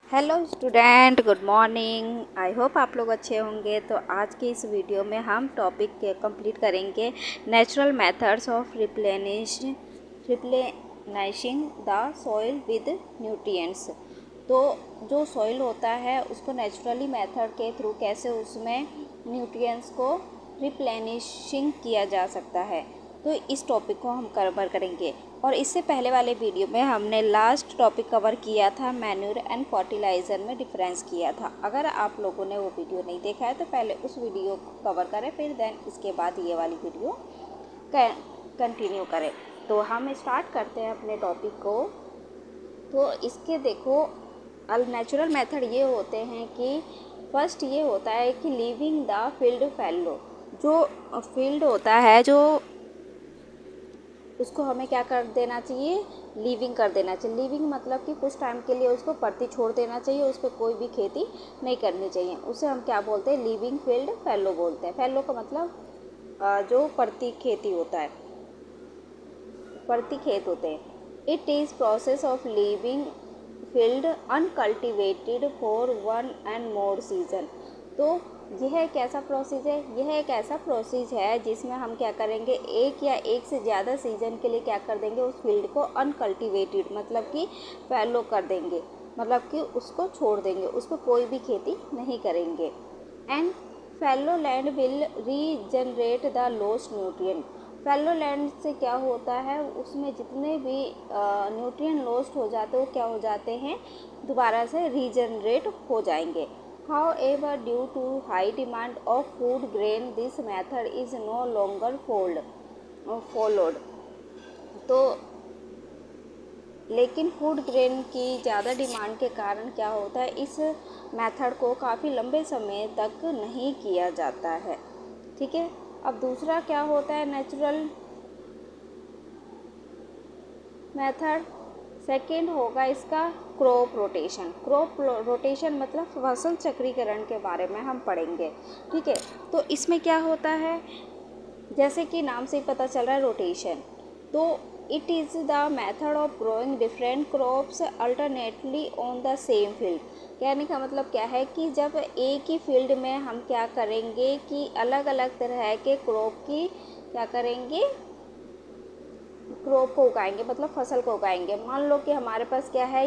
Hello student, good morning. I hope आप लोग अच्छे होंगे। तो आज की इस वीडियो में हम टॉपिक के कंप्लीट करेंगे natural methods of replenishing the soil with nutrients. तो जो सॉइल होता है उसको नेचुरली मेथड के थ्रू कैसे उसमें न्यूट्रिएंट्स को रिप्लेनिशिंग किया जा सकता है, तो इस टॉपिक को हम कवर करेंगे। और इससे पहले वाले वीडियो में हमने लास्ट टॉपिक कवर किया था, मैन्यूर एंड फर्टिलाइज़र में डिफरेंस किया था। अगर आप लोगों ने वो वीडियो नहीं देखा है तो पहले उस वीडियो को कवर करें, फिर देन इसके बाद ये वाली वीडियो कंटिन्यू करें। तो हम स्टार्ट करते हैं अपने टॉपिक को। तो इसके देखो नेचुरल मेथड ये होते हैं कि फर्स्ट ये होता है कि लीविंग द फील्ड फैलो। जो फील्ड होता है जो उसको हमें क्या कर देना चाहिए, लीविंग कर देना चाहिए। लीविंग मतलब कि कुछ टाइम के लिए उसको परती छोड़ देना चाहिए, उस पर कोई भी खेती नहीं करनी चाहिए। उसे हम क्या बोलते हैं, लीविंग फील्ड फैलो बोलते हैं। फैलो का मतलब जो परती खेती होता है, परती खेत होते हैं। It is process of leaving field uncultivated for one and more season. तो यह एक ऐसा प्रोसेस है, यह एक ऐसा प्रोसेस है जिसमें हम क्या करेंगे, एक या एक से ज़्यादा सीजन के लिए क्या कर देंगे, उस फील्ड को अनकल्टिवेटेड मतलब कि फैलो कर देंगे, मतलब कि उसको छोड़ देंगे, उस पर कोई भी खेती नहीं करेंगे। And fallow land will regenerate the lost nutrient. Fallow land से क्या होता है, उसमें जितने भी न्यूट्रिएंट लॉस्ट हो जाते हैं वो क्या हो जाते हैं, दोबारा से रीजनरेट हो जाएंगे। However, due to high demand of food grain, this method is no longer followed. तो लेकिन फूड ग्रेन की ज़्यादा डिमांड के कारण क्या होता है, इस मेथड को काफ़ी लंबे समय तक नहीं किया जाता है। ठीक है। अब दूसरा क्या होता है नेचुरल मेथड, सेकेंड होगा इसका क्रॉप रोटेशन। क्रॉप रोटेशन मतलब फसल चक्रीकरण के बारे में हम पढ़ेंगे। ठीक है। तो इसमें क्या होता है, जैसे कि नाम से ही पता चल रहा है रोटेशन, तो it is the method of growing different crops alternately on the same field. कहने का मतलब क्या है कि जब एक ही फील्ड में हम क्या करेंगे कि अलग अलग तरह के क्रॉप की क्या करेंगे, क्रॉप को उगाएंगे, मतलब फसल को उगाएंगे। मान लो कि हमारे पास क्या है,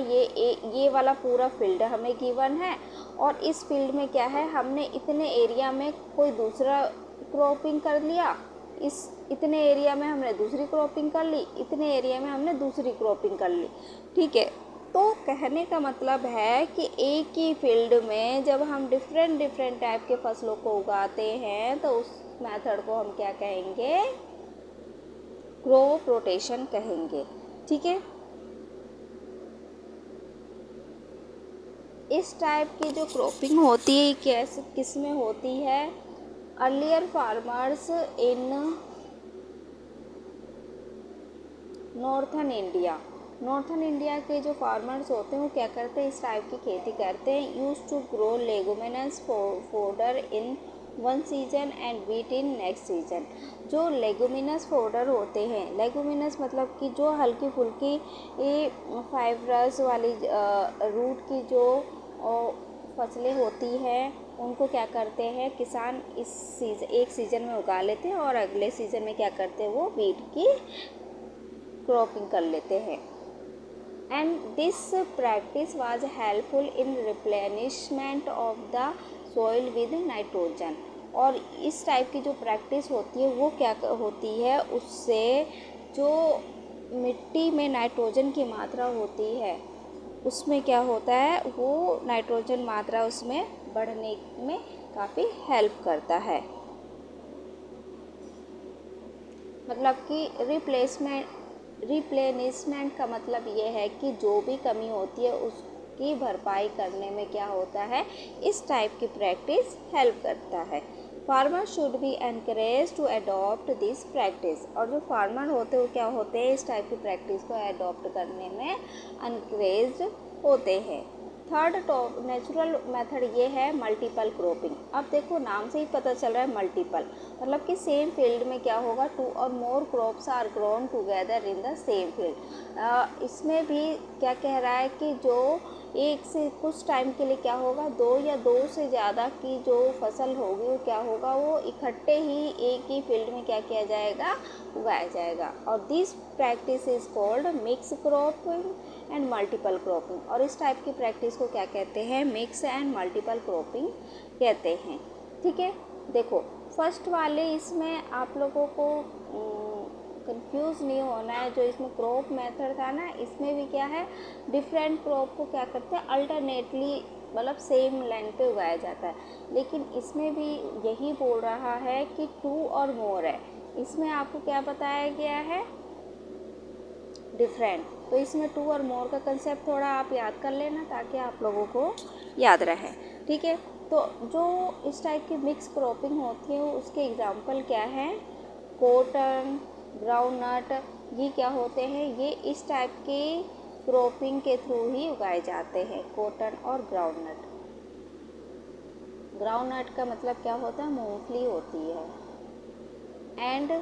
ये वाला पूरा फील्ड हमें गिवन है, और इस फील्ड में क्या है, हमने इतने एरिया में कोई दूसरा क्रॉपिंग कर लिया, इस इतने एरिया में हमने दूसरी क्रॉपिंग कर ली, इतने एरिया में हमने दूसरी क्रॉपिंग कर ली। ठीक है। तो कहने का मतलब है कि एक ही फील्ड में जब हम डिफरेंट टाइप के फसलों को उगाते हैं तो उस मेथड को हम क्या कहेंगे, क्रॉप रोटेशन कहेंगे। ठीक है। इस टाइप की जो क्रॉपिंग होती है कैसे किस में होती है, earlier farmers in northern India के जो फार्मर्स होते हैं वो क्या करते हैं, इस टाइप की खेती करते हैं। Use to grow leguminous fodder in one season and wheat in next season. जो लेगुमिनस फोडर होते हैं, लेगुमिनस मतलब कि जो हल्की फुल्की फाइब्रस वाली रूट की जो फसलें होती हैं, उनको क्या करते हैं किसान एक सीज़न में उगा लेते हैं और अगले सीज़न में क्या करते हैं, वो वीट की क्रॉपिंग कर लेते हैं। And this practice was helpful in replenishment of the soil with nitrogen. और इस टाइप की जो प्रैक्टिस होती है वो क्या होती है, उससे जो मिट्टी में नाइट्रोजन की मात्रा होती है उसमें क्या होता है, वो नाइट्रोजन मात्रा उसमें बढ़ने में काफ़ी हेल्प करता है। मतलब कि रिप्लेनिशमेंट का मतलब ये है कि जो भी कमी होती है उसकी भरपाई करने में क्या होता है, इस टाइप की प्रैक्टिस हेल्प करता है। Farmer should be encourage to adopt this practice. और जो फार्मर होते हैं वो क्या होते हैं, इस टाइप की प्रैक्टिस को अडॉप्ट करने में एनकरेज होते हैं। थर्ड नेचुरल मेथड ये है मल्टीपल क्रॉपिंग। अब देखो नाम से ही पता चल रहा है मल्टीपल, मतलब कि सेम फील्ड में क्या होगा, 2 और more crops are grown together in the same field. इसमें भी क्या कह रहा है कि जो एक से कुछ टाइम के लिए क्या होगा, दो या दो से ज़्यादा की जो फसल होगी वो क्या होगा, वो इकट्ठे ही एक ही फील्ड में क्या किया जाएगा, उगाया जाएगा। और this practice is called mix cropping and multiple cropping. और इस टाइप की प्रैक्टिस को क्या कहते हैं, मिक्स एंड मल्टीपल क्रॉपिंग कहते हैं। ठीक है, देखो फर्स्ट वाले इसमें आप लोगों को कंफ्यूज नहीं होना है। जो इसमें क्रॉप मेथड था ना, इसमें भी क्या है, डिफरेंट क्रॉप को क्या करते हैं, अल्टरनेटली मतलब सेम लैंड पे उगाया जाता है। लेकिन इसमें भी यही बोल रहा है कि 2 और मोर है। इसमें आपको क्या बताया गया है, डिफरेंट। तो इसमें 2 और मोर का कंसेप्ट थोड़ा आप याद कर लेना ताकि आप लोगों को याद रहे। ठीक है, तो जो इस टाइप की मिक्स क्रॉपिंग होती है उसके एग्जांपल क्या है, कॉटन, ग्राउंडनट, ये क्या होते हैं, ये इस टाइप के क्रॉपिंग के थ्रू ही उगाए जाते हैं, कॉटन और ग्राउंडनट। ग्राउंडनट का मतलब क्या होता है, मूंगफली होती है। एंड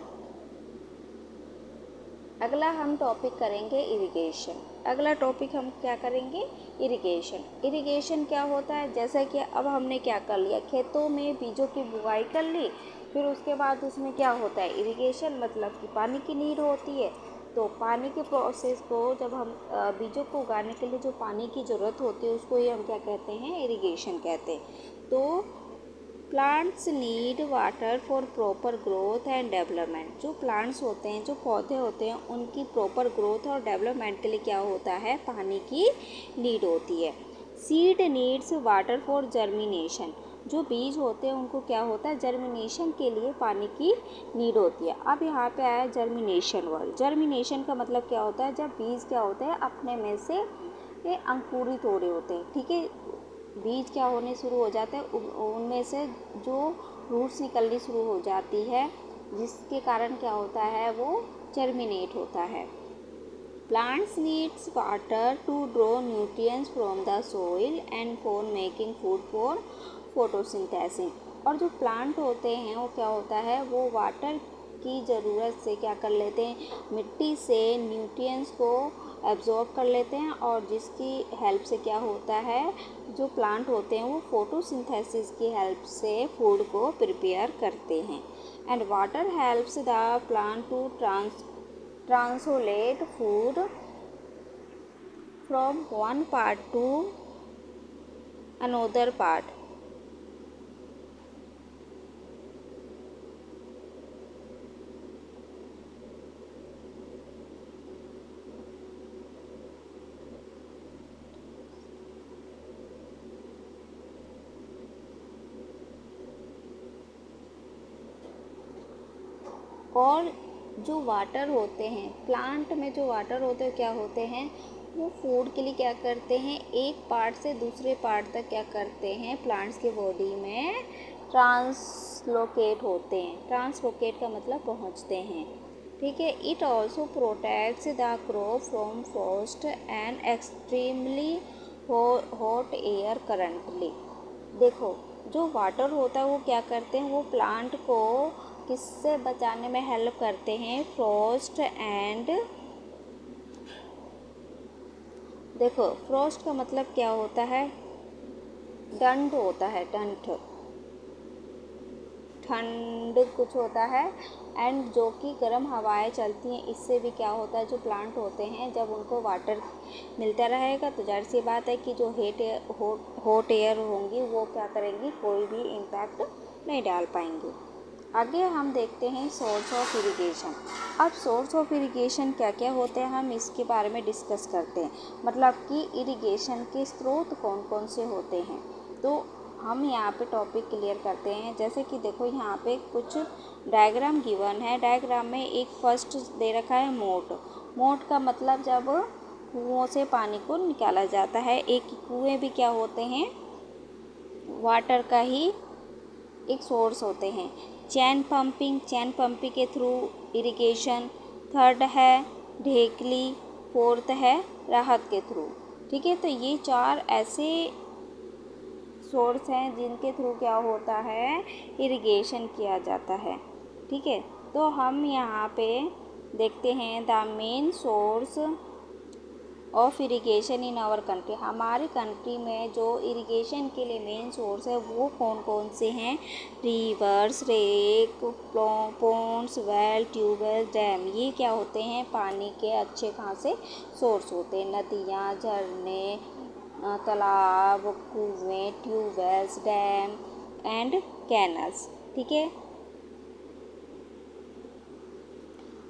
अगला हम टॉपिक करेंगे इरिगेशन। अगला टॉपिक हम क्या करेंगे, इरिगेशन। इरिगेशन क्या होता है, जैसे कि अब हमने क्या कर लिया, खेतों में बीजों की बुआई कर ली, फिर उसके बाद उसमें क्या होता है, इरिगेशन, मतलब कि पानी की नीड होती है। तो पानी के प्रोसेस को जब हम बीजों को उगाने के लिए जो पानी की ज़रूरत होती है उसको ही हम क्या कहते हैं, इरिगेशन कहते हैं। तो plants need water for proper growth and development. जो प्लांट्स होते हैं, जो पौधे होते हैं, उनकी प्रॉपर ग्रोथ और डेवलपमेंट के लिए क्या होता है, पानी की नीड होती है। Seed needs water for germination. जो बीज होते हैं उनको क्या होता है, जर्मिनेशन के लिए पानी की नीड होती है। अब यहाँ पे आया जर्मिनेशन वर्ड। जर्मिनेशन का मतलब क्या होता है, जब बीज क्या होते हैं अपने में से ये अंकुरित हो रहे होते हैं। ठीक है, बीज क्या होने शुरू हो जाते हैं, उनमें से जो रूट्स निकलनी शुरू हो जाती है, जिसके कारण क्या होता है, वो जर्मिनेट होता है। Plants needs water to draw nutrients from the soil and for making food for photosynthesis. और जो प्लांट होते हैं वो क्या होता है, वो वाटर की ज़रूरत से क्या कर लेते हैं, मिट्टी से न्यूट्रिएंट्स को एब्जॉर्ब कर लेते हैं, और जिसकी हेल्प से क्या होता है, जो प्लांट होते हैं वो फोटोसिंथेसिस की हेल्प से फूड को प्रिपेयर करते हैं। And water helps the plant to translate food from one part to another part. और जो वाटर होते हैं, प्लांट में जो वाटर होते हैं क्या होते हैं, वो फूड के लिए क्या करते हैं, एक पार्ट से दूसरे पार्ट तक क्या करते हैं, प्लांट्स के बॉडी में ट्रांसलोकेट होते हैं। ट्रांसलोकेट का मतलब पहुंचते हैं। ठीक है, it also protects the crop from Frost and extremely hot air currently. देखो जो वाटर होता है वो क्या करते हैं, वो प्लांट को किससे बचाने में हेल्प करते हैं, फ्रॉस्ट एंड, देखो फ्रॉस्ट का मतलब क्या होता है, डंट होता है, डंट, ठंड कुछ होता है। एंड जो कि गर्म हवाएं चलती हैं, इससे भी क्या होता है, जो प्लांट होते हैं जब उनको वाटर मिलता रहेगा तो जाहिर सी बात है कि जो हॉट एयर होंगी वो क्या करेंगी, कोई भी इम्पैक्ट नहीं डाल पाएंगी। आगे हम देखते हैं सोर्स ऑफ इरिगेशन। अब सोर्स ऑफ इरिगेशन क्या क्या होते हैं, हम इसके बारे में डिस्कस करते हैं। मतलब कि इरिगेशन के स्रोत कौन कौन से होते हैं, तो हम यहाँ पे टॉपिक क्लियर करते हैं। जैसे कि देखो यहाँ पे कुछ डायग्राम गिवन है। डायग्राम में एक फर्स्ट दे रखा है मोट। मोट का मतलब जब कुओं से पानी को निकाला जाता है। एक कुएं भी क्या होते हैं, वाटर का ही एक सोर्स होते हैं। चैन पंपिंग के थ्रू इरिगेशन। थर्ड है ढेकली। फोर्थ है राहत के थ्रू। ठीक है, तो ये 4 ऐसे सोर्स हैं जिनके थ्रू क्या होता है, इरिगेशन किया जाता है। ठीक है, तो हम यहाँ पे देखते हैं the main source of irrigation in our country, हमारी कंट्री में जो इरिगेशन के लिए मेन सोर्स है वो कौन कौन से हैं? Rivers, lakes, ponds, well, tubewell, dam. ये क्या होते हैं? पानी के अच्छे खासे सोर्स होते हैं। नदियाँ, झरने, तालाब, कुएँ, ट्यूबवेल्स, डैम एंड कैनल्स। ठीक है,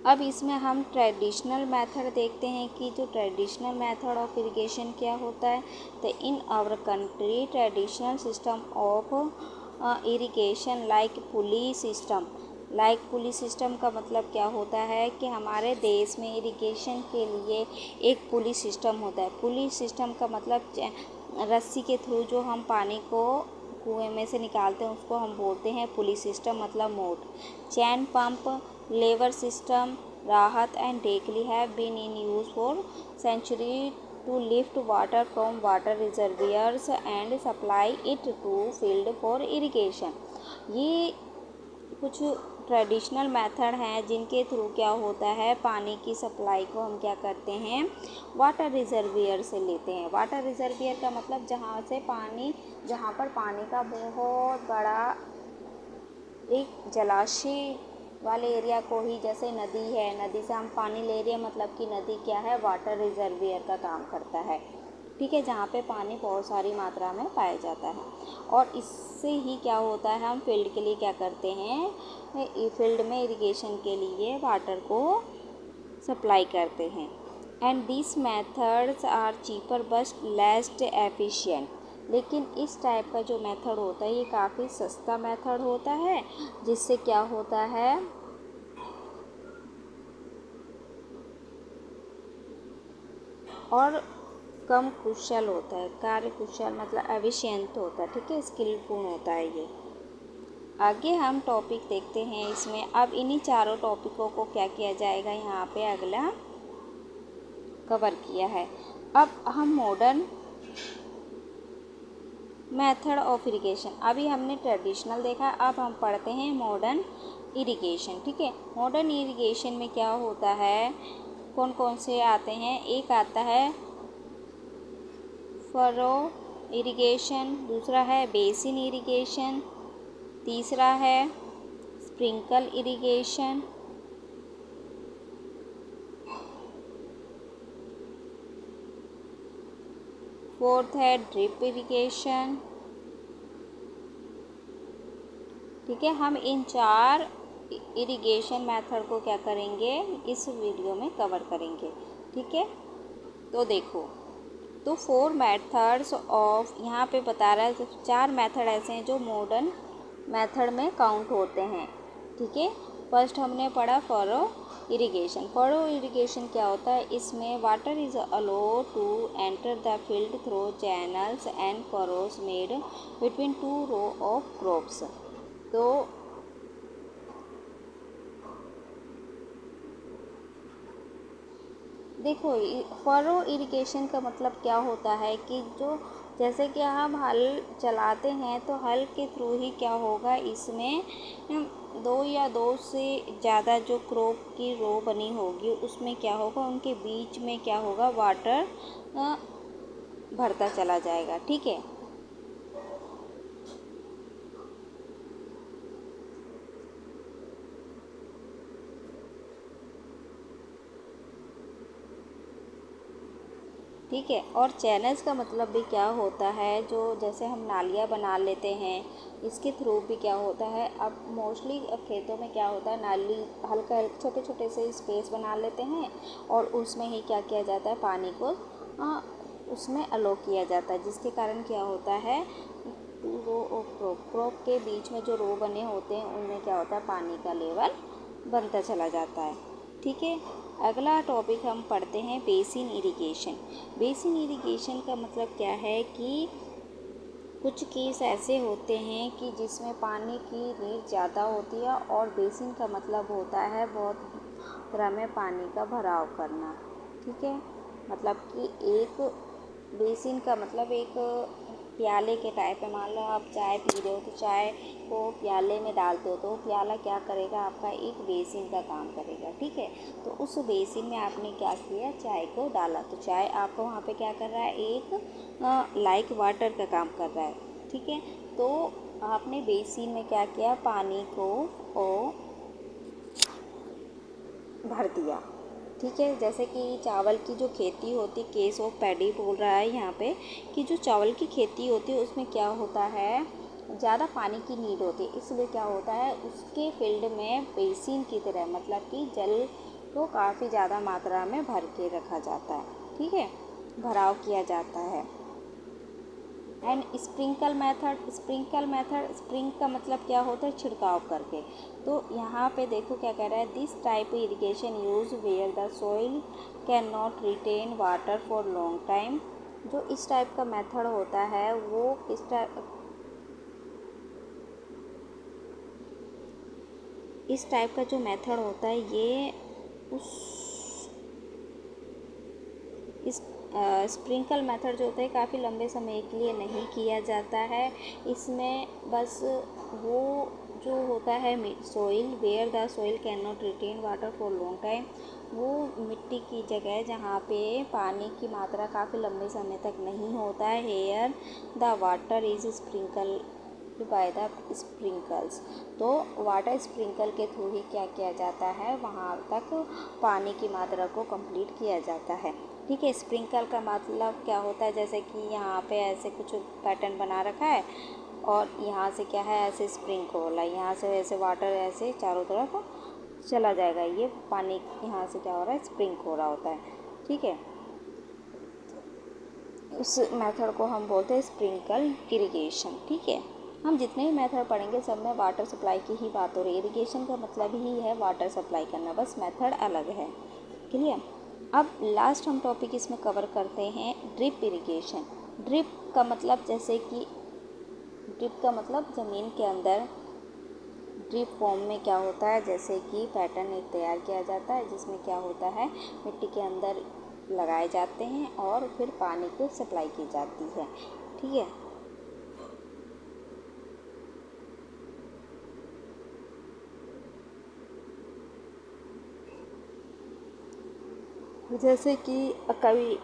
अब इसमें हम ट्रेडिशनल मेथड देखते हैं कि जो ट्रेडिशनल मेथड ऑफ इरिगेशन क्या होता है। तो in our country traditional system of irrigation like pulley system. Like pulley system का मतलब क्या होता है कि हमारे देश में इरिगेशन के लिए एक पुली सिस्टम होता है। पुली सिस्टम का मतलब रस्सी के थ्रू जो हम पानी को कुएं में से निकालते हैं उसको हम बोलते हैं पुली सिस्टम, मतलब मोट। चैन pump, lever system, rahat and dekli have been in use for centuries to lift water from water reservoirs and supply it to field for irrigation। ये कुछ ट्रेडिशनल मेथड हैं जिनके थ्रू क्या होता है, पानी की सप्लाई को हम क्या करते हैं, वाटर रिजर्वियर से लेते हैं। वाटर रिजर्वियर का मतलब जहाँ पर पानी का बहुत बड़ा एक जलाशय वाले एरिया को ही, जैसे नदी है, नदी से हम पानी ले रहे हैं, मतलब कि नदी क्या है, वाटर रिजर्वियर का काम करता है। ठीक है, जहाँ पे पानी बहुत सारी मात्रा में पाया जाता है। और इससे ही क्या होता है, हम फील्ड के लिए क्या करते हैं, फील्ड में इरिगेशन के लिए वाटर को सप्लाई करते हैं। And this methods are cheaper but less efficient. लेकिन इस टाइप का जो मेथड होता है ये काफ़ी सस्ता मेथड होता है, जिससे क्या होता है, और कम कुशल होता है, कार्य कुशल मतलब एफिशिएंट होता है। ठीक है, स्किलफुल होता है ये। आगे हम टॉपिक देखते हैं इसमें। अब इन्हीं चारों टॉपिकों को क्या किया जाएगा, यहाँ पे अगला कवर किया है। अब हम मॉडर्न मेथड ऑफ इरिगेशन, अभी हमने ट्रेडिशनल देखा, अब हम पढ़ते हैं मॉडर्न इरिगेशन। ठीक है, मॉडर्न इरिगेशन में क्या होता है, कौन कौन से आते हैं? एक आता है फरो इरिगेशन, दूसरा है बेसिन इरिगेशन, तीसरा है स्प्रिंकल इरिगेशन, फोर्थ है ड्रिप इरिगेशन। ठीक है, हम इन चार इरिगेशन मेथड को क्या करेंगे, इस वीडियो में कवर करेंगे। ठीक है, तो देखो, तो 4 मेथड्स ऑफ, यहाँ पे बता रहा है 4 मेथड ऐसे हैं जो मॉडर्न मेथड में काउंट होते हैं। ठीक है, फर्स्ट हमने पढ़ा फरो इरिगेशन। फरो इरिगेशन क्या होता है, इसमें water is allowed to enter the field through channels and furrows made between 2 row of crops. तो देखो, फरो इरिगेशन का मतलब क्या होता है कि जो, जैसे कि हम हल चलाते हैं तो हल के थ्रू ही क्या होगा, इसमें 2 या 2 से ज़्यादा जो क्रॉप की रो बनी होगी उसमें क्या होगा, उनके बीच में क्या होगा, वाटर भरता चला जाएगा। ठीक है, ठीक है, और चैनल्स का मतलब भी क्या होता है, जो जैसे हम नालियाँ बना लेते हैं, इसके थ्रू भी क्या होता है, अब मोस्टली खेतों में क्या होता है, नाली हल्का छोटे छोटे से स्पेस बना लेते हैं और उसमें ही क्या किया जाता है, पानी को उसमें अलो किया जाता है, जिसके कारण क्या होता है, 2 रो ऑफ क्रॉप के बीच में जो रो बने होते हैं उनमें क्या होता है, पानी का लेवल बनता चला जाता है। ठीक है, अगला टॉपिक हम पढ़ते हैं बेसिन इरिगेशन। बेसिन इरिगेशन का मतलब क्या है कि कुछ केस ऐसे होते हैं कि जिसमें पानी की नीड ज़्यादा होती है, और बेसिन का मतलब होता है बहुत मात्रा में पानी का भराव करना। ठीक है, मतलब कि एक बेसिन का मतलब एक प्याले के टाइप में, मान लो आप चाय पी रहे हो तो चाय को प्याले में डालते हो, तो प्याला क्या करेगा, आपका एक बेसिन का काम करेगा, ठीक है। तो उस बेसिन में आपने क्या किया, चाय को डाला, तो चाय आपको वहाँ पे क्या कर रहा है, एक लाइक वाटर का काम कर रहा है, ठीक है। तो आपने बेसिन में क्या किया, पानी को भर दिया, ठीक है। जैसे कि चावल की जो खेती होती, केस ऑफ पैडी बोल रहा है यहाँ पे कि जो चावल की खेती होती है उसमें क्या होता है, ज़्यादा पानी की नीड होती है, इसलिए क्या होता है, उसके फील्ड में बेसिन की तरह, मतलब कि जल को काफ़ी ज़्यादा मात्रा में भर के रखा जाता है, ठीक है, भराव किया जाता है। एंड स्प्रिंकल मेथड, स्प्रिंग का मतलब क्या होता है, छिड़काव करके। तो यहाँ पे देखो क्या कह रहा है, this type irrigation use where the soil can not retain water for long time. जो इस टाइप का मेथड होता है वो इस टाइप का जो मेथड होता है ये इस स्प्रिंकल मेथड जो होता है काफ़ी लंबे समय के लिए नहीं किया जाता है। इसमें बस वो जो होता है soil where the soil can not retain water for long time, वो मिट्टी की जगह जहाँ पे पानी की मात्रा काफ़ी लंबे समय तक नहीं होता है, here the water is sprinkle by the sprinkles. तो वाटर स्प्रिंकल के थ्रू ही क्या किया जाता है, वहाँ तक पानी की मात्रा को कंप्लीट किया जाता है, ठीक है। स्प्रिंकल का मतलब क्या होता है, जैसे कि यहाँ पे ऐसे कुछ पैटर्न बना रखा है और यहाँ से क्या है, ऐसे स्प्रिंकल है, यहाँ से ऐसे वाटर ऐसे चारों तरफ चला जाएगा, ये पानी यहाँ से क्या हो रहा है, स्प्रिंक हो रहा होता है, ठीक है। उस मेथड को हम बोलते हैं स्प्रिंकल इरिगेशन, ठीक है। हम जितने भी मेथड पढ़ेंगे सब में वाटर सप्लाई की ही बात हो रही है। इरिगेशन का मतलब ही है वाटर सप्लाई करना, बस मेथड अलग है, क्लियर। अब लास्ट हम टॉपिक इसमें कवर करते हैं ड्रिप इरिगेशन। ड्रिप का मतलब ज़मीन के अंदर ड्रिप फॉर्म में क्या होता है, जैसे कि पैटर्न एक तैयार किया जाता है जिसमें क्या होता है, मिट्टी के अंदर लगाए जाते हैं और फिर पानी को सप्लाई की जाती है, ठीक है। जैसे कि कभी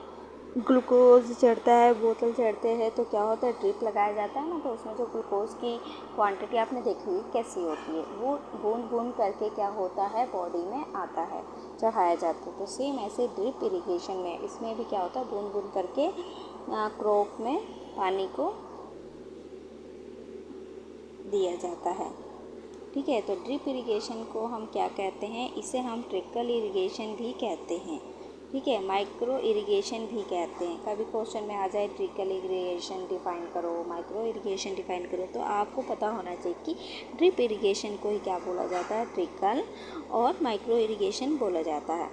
ग्लूकोज चढ़ता है, बोतल चढ़ते हैं, तो क्या होता है, ड्रिप लगाया जाता है ना, तो उसमें जो ग्लूकोज की क्वांटिटी आपने देखी हुई कैसी होती है, वो बूंद बूंद करके क्या होता है, बॉडी में आता है, चढ़ाया जाता है। तो सेम ऐसे ड्रिप इरिगेशन में, इसमें भी क्या होता है, बूंद बूंद करके क्रॉप में पानी को दिया जाता है, ठीक है। तो ड्रिप इरिगेशन को हम क्या कहते हैं, इसे हम ट्रिकल इरिगेशन भी कहते हैं, ठीक है, माइक्रो इरिगेशन भी कहते हैं। कभी क्वेश्चन में आ जाए ट्रिकल इरिगेशन डिफाइन करो, माइक्रो इरिगेशन डिफाइन करो, तो आपको पता होना चाहिए कि ड्रिप इरिगेशन को ही क्या बोला जाता है, ट्रिकल और माइक्रो इरिगेशन बोला जाता है।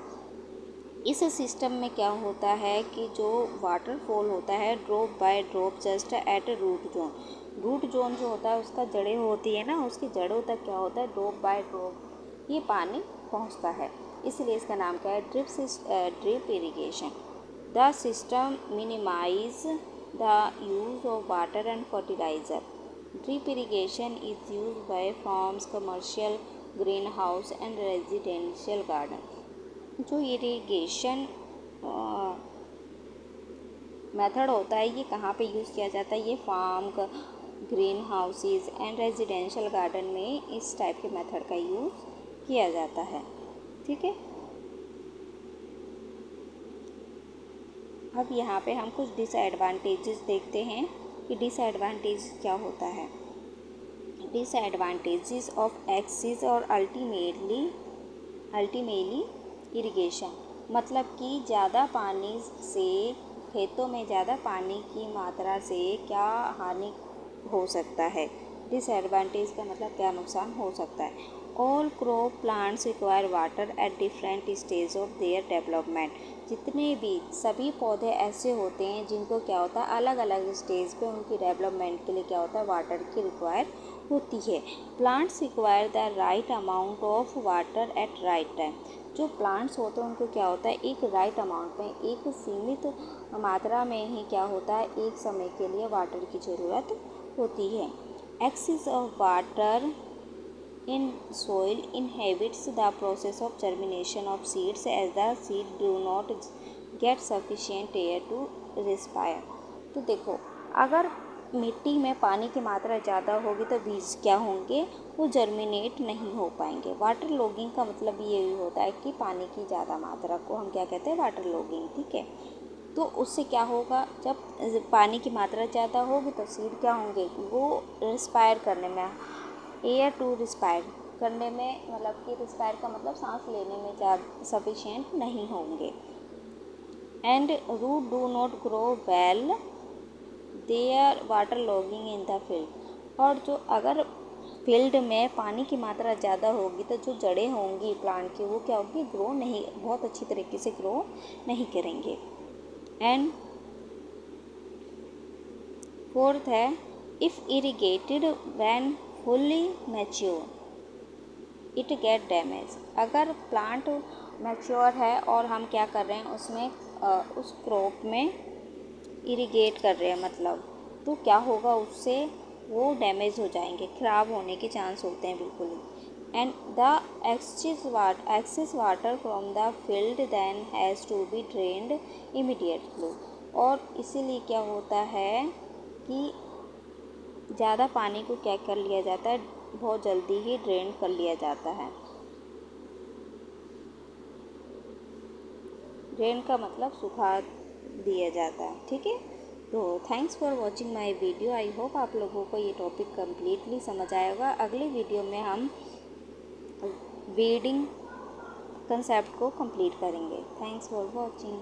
इस सिस्टम में क्या होता है कि जो वाटरफॉल होता है drop by drop just at root zone जो होता है उसका जड़ें होती है ना, उसकी जड़ों तक क्या होता है, ड्रॉप बाय ड्रॉप ये पानी पहुंचता है, इसलिए इसका नाम क्या है, drip irrigation. The system minimise the use of water and fertiliser. Drip irrigation is use by farms, commercial greenhouse and residential garden. जो इरिगेशन मेथड होता है ये कहाँ पे यूज़ किया जाता है, ये farm, greenhouses and residential garden में इस टाइप के मेथड का यूज़ किया जाता है, ठीक है। अब यहाँ पे हम कुछ डिसएडवांटेजेस देखते हैं कि डिसएडवांटेज क्या होता है। डिसएडवांटेजेस ऑफ एक्सेस और अल्टीमेटली इरिगेशन, मतलब कि ज़्यादा पानी से, खेतों में ज़्यादा पानी की मात्रा से क्या हानि हो सकता है, डिसएडवांटेज का मतलब क्या नुकसान हो सकता है। All crop plants require water at different stage of their development. जितने भी सभी पौधे ऐसे होते हैं जिनको क्या होता है, अलग अलग स्टेज पे उनकी डेवलपमेंट के लिए क्या होता है, वाटर की रिक्वायर होती है। Plants require the right amount of water at right time. जो प्लांट्स होते हैं उनको क्या होता है, एक राइट अमाउंट में, एक सीमित मात्रा में ही क्या होता है, एक समय के लिए वाटर की ज़रूरत होती है। Excess of water in soil inhibits the process of germination of seeds as the seed do not get sufficient air to respire। तो देखो, अगर मिट्टी में पानी की मात्रा ज़्यादा होगी तो बीज क्या होंगे, वो जर्मिनेट नहीं हो पाएंगे। वाटर लॉगिंग का मतलब ये होता है कि पानी की ज़्यादा मात्रा को हम क्या कहते हैं, वाटर लॉगिंग, ठीक है। तो उससे क्या होगा, जब पानी की मात्रा ज़्यादा होगी तो सीड क्या होंगे, वो रिस्पायर करने में, एयर टू रिस्पायर करने में, मतलब कि रिस्पायर का मतलब सांस लेने में ज़्यादा सफिशिएंट नहीं होंगे। And root do not grow well there water logging in the field. और जो अगर फील्ड में पानी की मात्रा ज़्यादा होगी तो जो जड़ें होंगी प्लांट की वो क्या होगी, ग्रो नहीं, बहुत अच्छी तरीके से ग्रो नहीं करेंगे। एंड फोर्थ है, if irrigated when fully mature it get damage. अगर प्लांट मैच्योर है और हम क्या कर रहे हैं उसमें उस क्रॉप में इरिगेट कर रहे हैं मतलब, तो क्या होगा, उससे वो डैमेज हो जाएंगे, ख़राब होने के चांस होते हैं बिल्कुल ही। And the excess water from the field then has to be drained immediately. और इसीलिए क्या होता है कि ज़्यादा पानी को क्या कर लिया जाता है, बहुत जल्दी ही ड्रेन कर लिया जाता है। ड्रेन का मतलब सुखा दिया जाता है, ठीक है। तो thanks for watching my video. I hope आप लोगों को ये टॉपिक कम्प्लीटली समझ आएगा। अगले वीडियो में हम वीडिंग कंसेप्ट को कंप्लीट करेंगे। Thanks for watching.